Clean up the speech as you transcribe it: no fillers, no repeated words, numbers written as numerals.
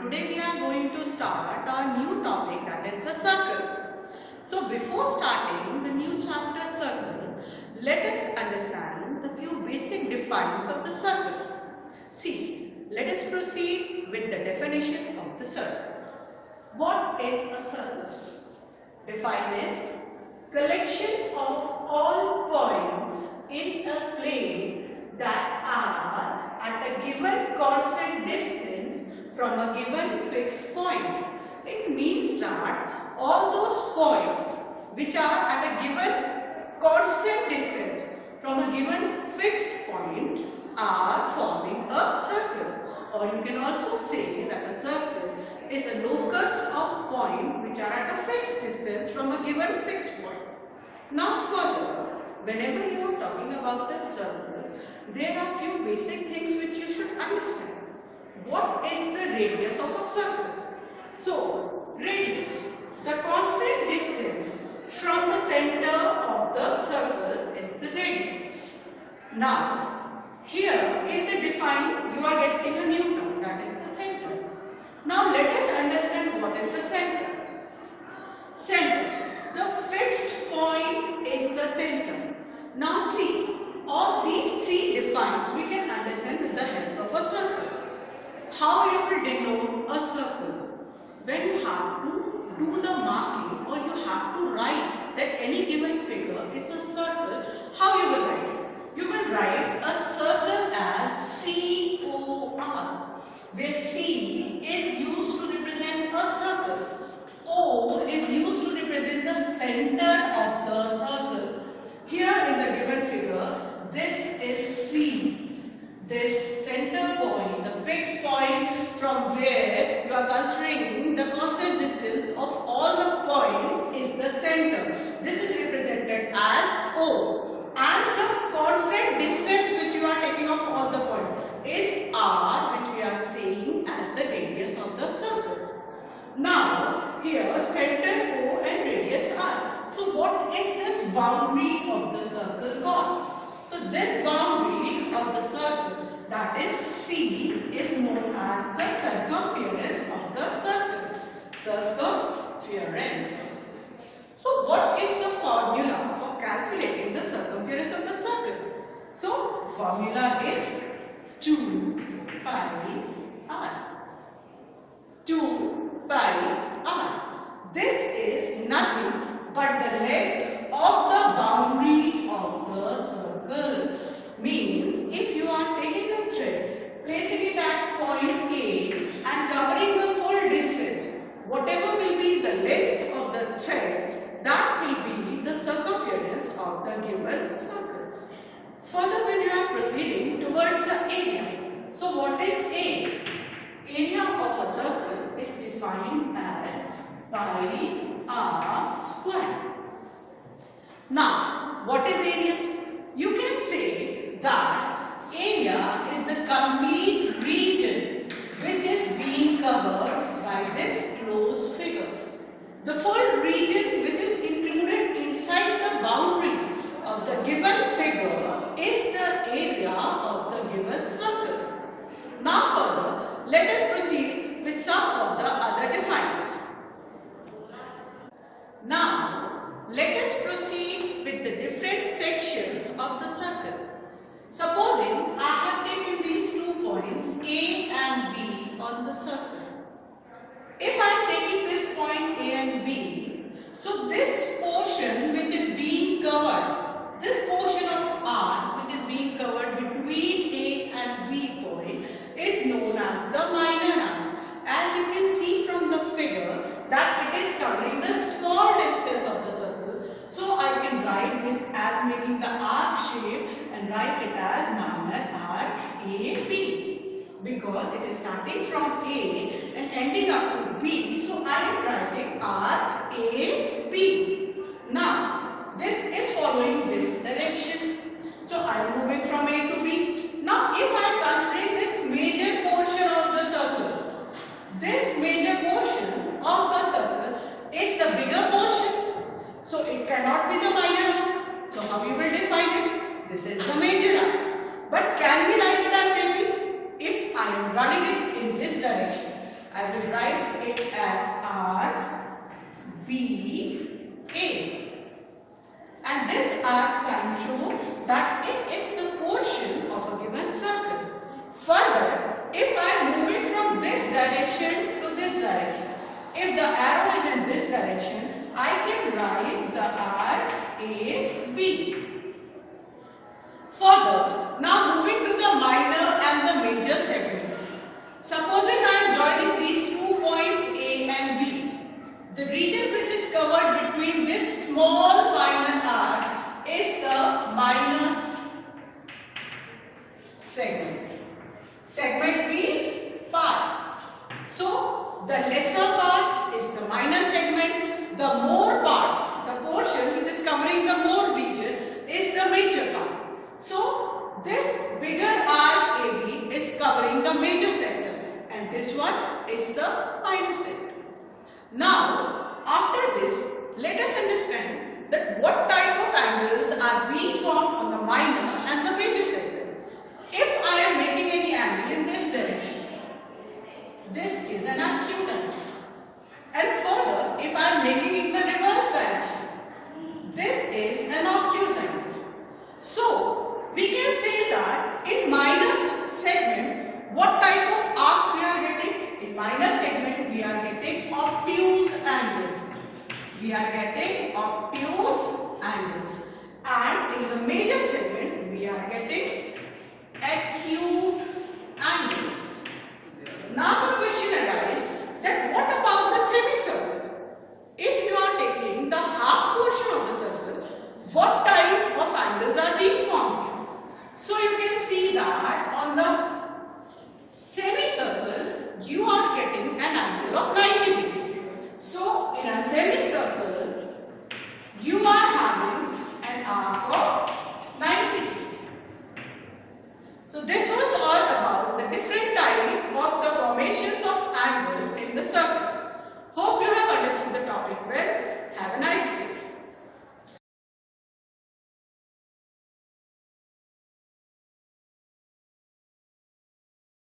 today we are going to start our new topic, that is the circle. So before starting the new chapter circle, let us understand the few basic definitions of the circle. See, let us proceed with the definition of the circle. What is a circle? Defined as collection of all points in a plane that are at a given constant distance from a given fixed point. It means that all those points which are at a given constant distance from a given fixed point are forming a circle. Or you can also say that a circle is a locus of points which are at a fixed distance from a given fixed point. Now further, whenever you are talking about a circle, there are few basic things which you should understand. What is the radius of a circle? So, radius, the constant distance from the center of the circle is the radius. Now, here in the define, you are getting a new term, that is the center. Now, let us understand what is the center. Center, the fixed point is the center. Now, see, all these three defines we can understand with the help of a circle. How you will denote a circle? When you have to do the marking or you have to write that any given figure is a circle, how you will write it? You will write a circle as COR, where C is used to represent a circle. O is used to represent the center of the circle. Here in the given figure, this is C. This center point, the fixed point from where you are considering the constant distance of all the points is the center. This is represented as O. And the constant distance which you are taking of all the points is R, which we are saying as the radius of the circle. Now, here center O and radius R. So, what is this boundary of the circle called? So, this boundary of the circle, that is C, is known as the circumference of the circle. Circumference. So, what is the formula for calculating the circumference of the circle? So, formula is 2 pi r. 2 pi r. This is nothing but the length of the boundary of the circle. Means, if you are taking a thread, placing it at point A and covering the full distance, whatever will be the length of the thread, that will be the circumference of the given circle. Further, when you are proceeding towards the area, so what is A? Area of a circle is defined as pi r square. Now, what is area? You can say that area is the complete region which is being covered by this closed figure. The full region which is included inside the boundaries of the given figure is the area of the given circle. Now further, let us proceed with some of the other defines. Now, let us proceed with the different sections of the circle. Supposing I have taken these 2 points A and B on the circle. If I am taking this point A and B, so this portion which is being covered, this portion of R which is being covered between A and B point is known as the minor arc. As you can see from the figure that it is covering the small distance of the circle. So I can write this as making the arc shape and write it as minor arc AB, because it is starting from A and ending up to B. So I am writing arc AB. Now this is following this direction. So I am moving from A to B. Now if I am considering this major portion of the circle, this major portion of the circle is the bigger portion. So it cannot be the minor arc. So how you will define it? This is the major arc. But can we write it as AB? If I am running it in this direction, I will write it as arc BA. And this arc sign shows that it is the portion of a given circle. Further, if I move it from this direction to this direction, if the arrow is in this direction, I can write the arc AB. Further, now moving to the minor and the major segment. Supposing I am joining these 2 points A and B. The region which is covered between this small minor arc is the minor segment. Segment means part. So, the lesser part is the minor segment. The more part, the portion which is covering the more region is the major part. So, this bigger arc AB is covering the major sector and this one is the minor sector. Now, after this, let us understand that what type of angles are being formed on the minor and the major sector. If I am making any angle in this direction, this is an acute angle. And further, if I am making it in the reverse direction, this is an obtuse angle. So, we can say that in minor segment, what type of arcs we are getting? In minor segment, we are getting obtuse angle. We are getting obtuse angles. And in the major segment, we are getting acute angles. Now the question arises that what about the semicircle? If you are taking the half portion of the circle, what type of angles are being formed? So you can see that on the semicircle, you are getting an angle of 90 degrees. So in a semicircle, you are having an arc of 90 degrees. So this was all about the different type of the formations of angle in the circle. Hope you have understood the topic well. Have a nice day.